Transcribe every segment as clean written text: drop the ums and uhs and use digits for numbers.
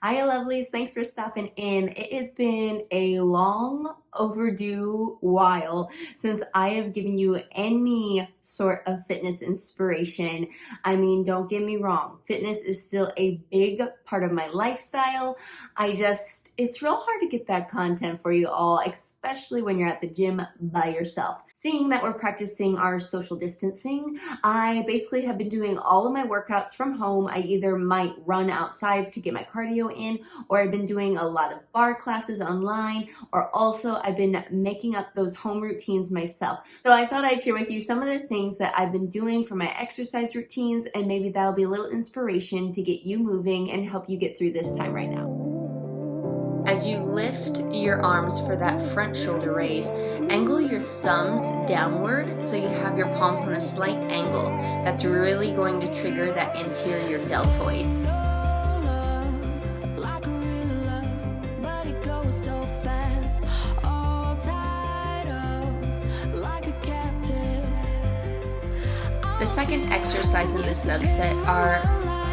Hi, Lovelies. Thanks for stopping in. It has been a long overdue while since I have given you any sort of fitness inspiration. I mean, don't get me wrong, fitness is still a big part of my lifestyle. It's real hard to get that content for you all, especially when you're at the gym by yourself. Seeing that we're practicing our social distancing, I basically have been doing all of my workouts from home. I either might run outside to get my cardio in, or I've been doing a lot of bar classes online, or also I've been making up those home routines myself. So I thought I'd share with you some of the things that I've been doing for my exercise routines, and maybe that'll be a little inspiration to get you moving and help you get through this time right now. As you lift your arms for that front shoulder raise, angle your thumbs downward so you have your palms on a slight angle. That's really going to trigger that anterior deltoid. The second exercise in this subset are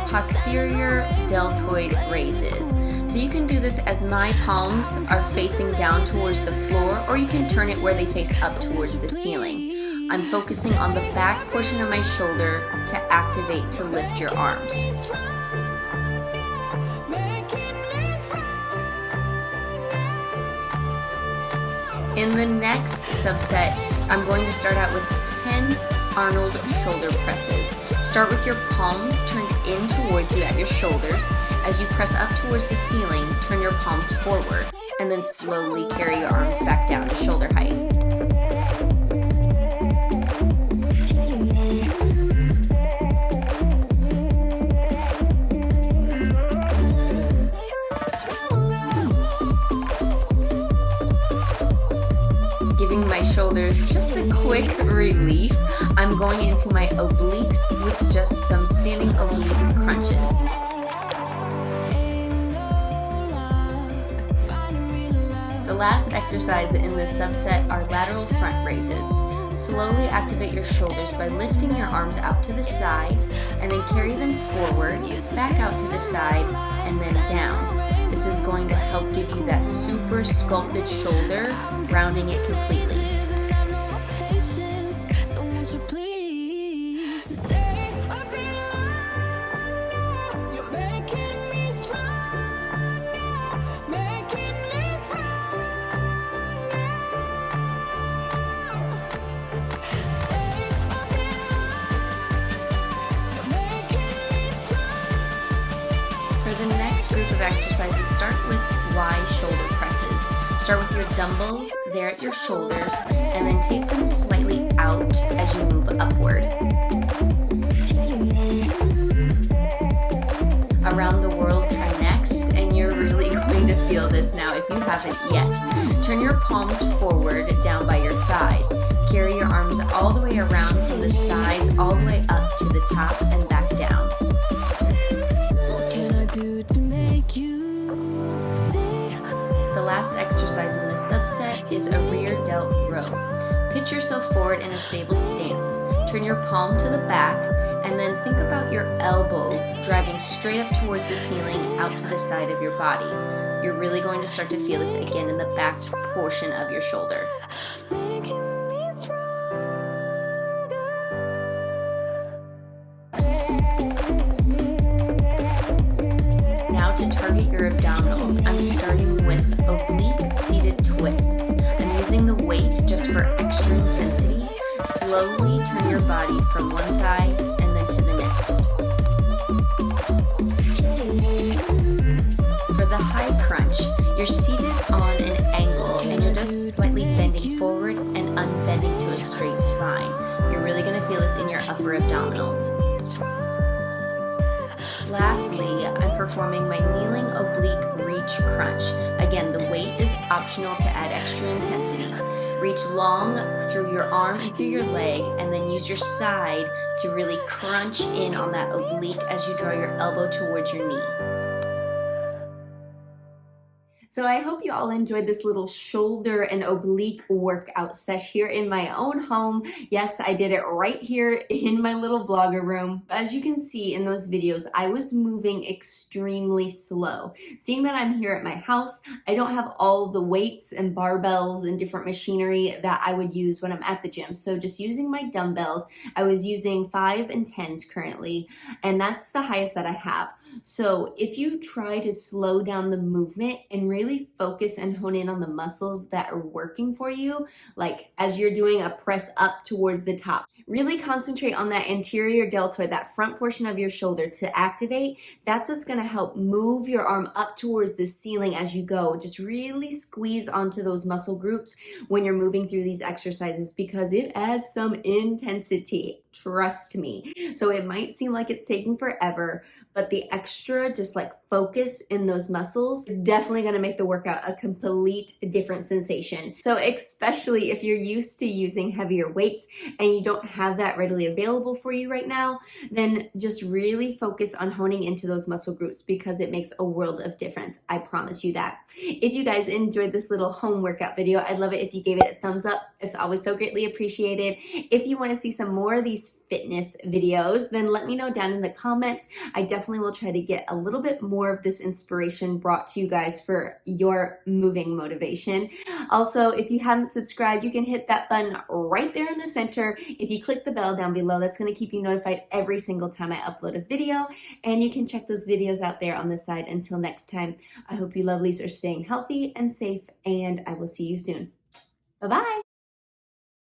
posterior deltoid raises. So you can do this as my palms are facing down towards the floor, or you can turn it where they face up towards the ceiling. I'm focusing on the back portion of my shoulder to activate to lift your arms. In the next subset, I'm going to start out with 10 Arnold shoulder presses. Start with your palms turned in towards you at your shoulders. As you press up towards the ceiling, turn your palms forward, and then slowly carry your arms back down to shoulder height. Giving my shoulders just a quick relief, I'm going into my obliques with just some standing oblique crunches. The last exercise in this subset are lateral front raises. Slowly activate your shoulders by lifting your arms out to the side, and then carry them forward, back out to the side, and then down. This is going to help give you that super sculpted shoulder, rounding it completely. For the next group of exercises, start with Y shoulder presses. Start with your dumbbells there at your shoulders, and then take them slightly out as you move upward. Around the world turn next, and you're really going to feel this now if you haven't yet. Turn your palms forward down by your thighs. Carry your arms all the way around from the sides, all the way up to the top and back down. The last exercise in this subset is a rear delt row. Pitch yourself forward in a stable stance. Turn your palm to the back, and then think about your elbow driving straight up towards the ceiling out to the side of your body. You're really going to start to feel this again in the back portion of your shoulder. To target your abdominals, I'm starting with oblique seated twists. I'm using the weight just for extra intensity. Slowly turn your body from one thigh and then to the next. For the high crunch, you're seated on an angle and you're just slightly bending forward and unbending to a straight spine. You're really going to feel this in your upper abdominals. Lastly, I'm performing my kneeling oblique reach crunch. Again, the weight is optional to add extra intensity. Reach long through your arm and through your leg, and then use your side to really crunch in on that oblique as you draw your elbow towards your knee. So I hope you all enjoyed this little shoulder and oblique workout sesh here in my own home. Yes, I did it right here in my little blogger room. As you can see in those videos, I was moving extremely slow. Seeing that I'm here at my house, I don't have all the weights and barbells and different machinery that I would use when I'm at the gym. So just using my dumbbells, I was using 5 and 10s currently, and that's the highest that I have. So if you try to slow down the movement and really focus and hone in on the muscles that are working for you, like as you're doing a press up towards the top, really concentrate on that anterior deltoid, that front portion of your shoulder to activate. That's what's going to help move your arm up towards the ceiling as you go. Just really squeeze onto those muscle groups when you're moving through these exercises because it adds some intensity. Trust me. So it might seem like it's taking forever, but the extra just like focus in those muscles is definitely going to make the workout a complete different sensation. So especially if you're used to using heavier weights and you don't have that readily available for you right now, then just really focus on honing into those muscle groups because it makes a world of difference. I promise you that. If you guys enjoyed this little home workout video, I'd love it if you gave it a thumbs up. It's always so greatly appreciated. If you want to see some more of these fitness videos, then let me know down in the comments. I definitely will try to get a little bit more of this inspiration brought to you guys for your moving motivation. Also, if you haven't subscribed, you can hit that button right there in the center. If you click the bell down below, that's going to keep you notified every single time I upload a video, and you can check those videos out there on the side. Until next time, I hope you lovelies are staying healthy and safe, and I will see you soon. Bye-bye.